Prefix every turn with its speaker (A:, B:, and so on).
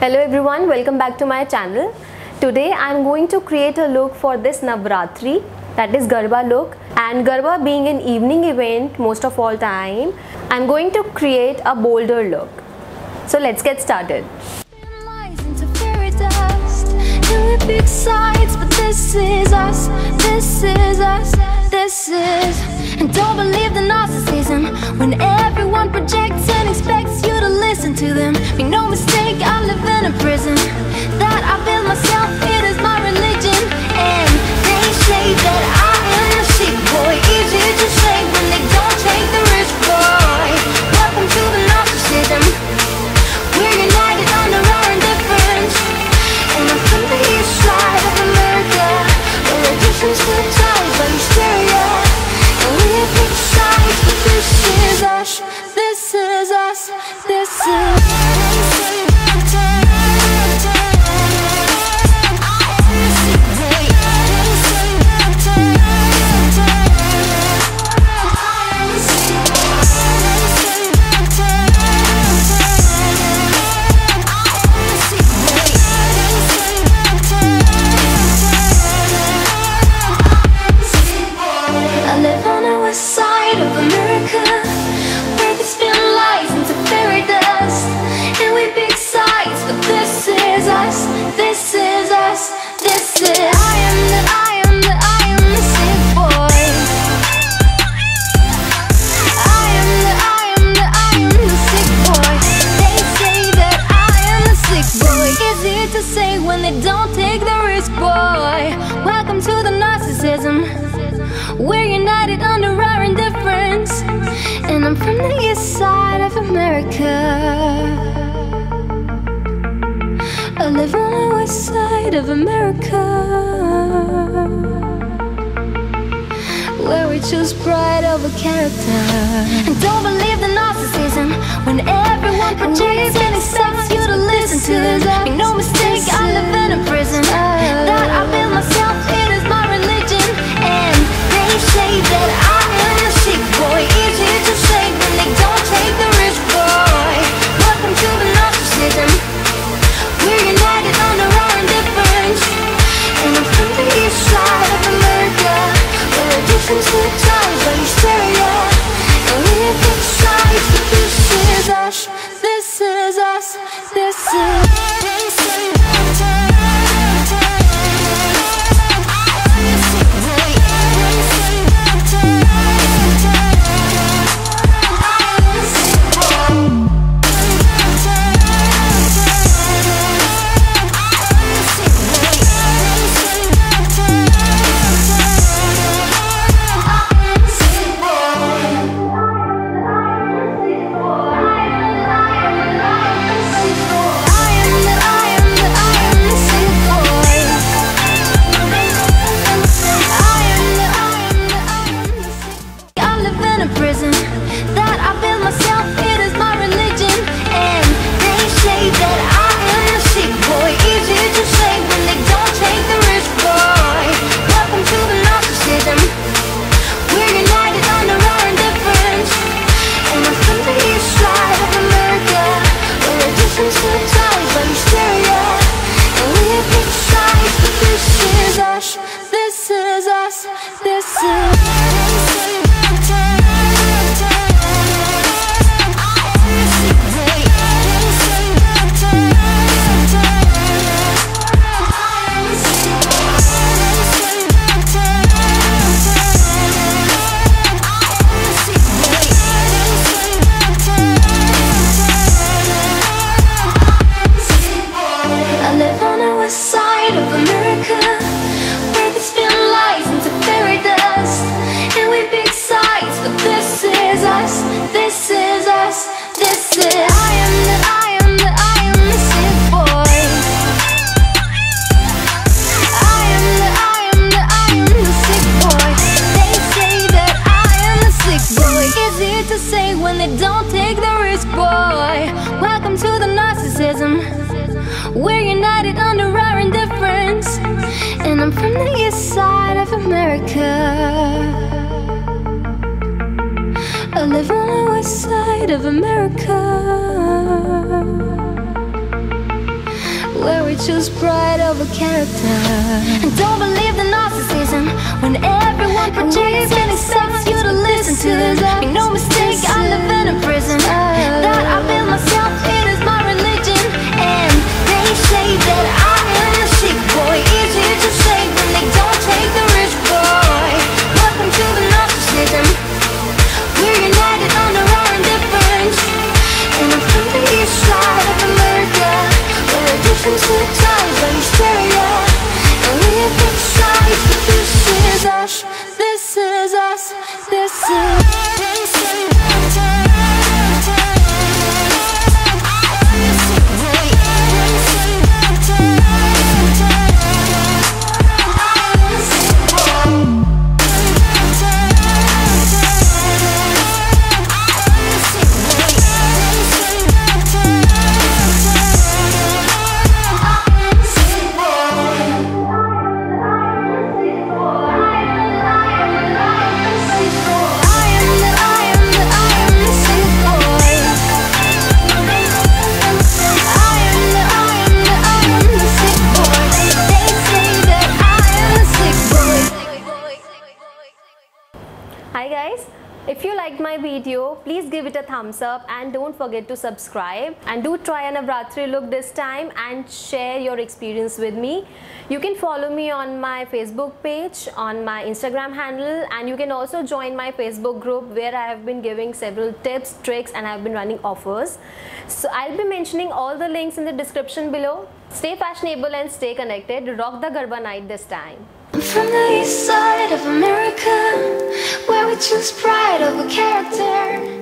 A: Hello everyone, welcome back to my channel. Today I am going to create a look for this Navratri, that is Garba look, and Garba being an evening event most of all time, I am going to create a bolder look. So let's get started. Big sides, but this is us, this is us, this is. And don't believe the narcissism when everyone projects and expects you to listen to them. Make no mistake, I live in a prison that I build myself, it is my religion. And they say that I am the sick boy, easy to say when they don't take the risk, boy. Welcome to the narcissism, we're united under our indifference. And I'm from the east side of America, where the difference to the towers by hysteria. And we have big sides, but this is us, this is us, this is. We're united under our indifference. And I'm from the east side of America, I live on the west side of America, where we choose pride over character. And don't believe the narcissism when everyone projects and expects you to listen to them. Make no mistake, I live in a prison that I build myself, it is my religion. And they say that I am the sick boy, easy to say when they don't take the risk, boy. Welcome to the narcissism, we're united under our indifference. And I'm from the east side of America, where the difference to the towers by hysteria. And we have big sides, but this is us, this is us, this is. We're united under our indifference. And I'm from the east side of America, I live on the west side of America, where we choose pride over character. And don't believe the narcissism when everyone projects and expects you to listen to. Make no mistake, I live in a prison that I built myself. It is my religion, and they say that I am the sick boy. Easy to say when they don't take the risk, boy. Welcome to the narcissism. We're united under our indifference, and I'm from the east side of America, where addiction to ties and hysteria, and we have big sides, but this is us, this is us, this is.
B: Hi guys, if you liked my video, please give it a thumbs up and don't forget to subscribe, and do try a Navratri look this time and share your experience with me. You can follow me on my Facebook page, on my Instagram handle, and you can also join my Facebook group where I have been giving several tips, tricks, and I have been running offers. So I'll be mentioning all the links in the description below. Stay fashionable and stay connected. Rock the Garba night this time.
A: I'm from the east side of America, where we choose pride over character.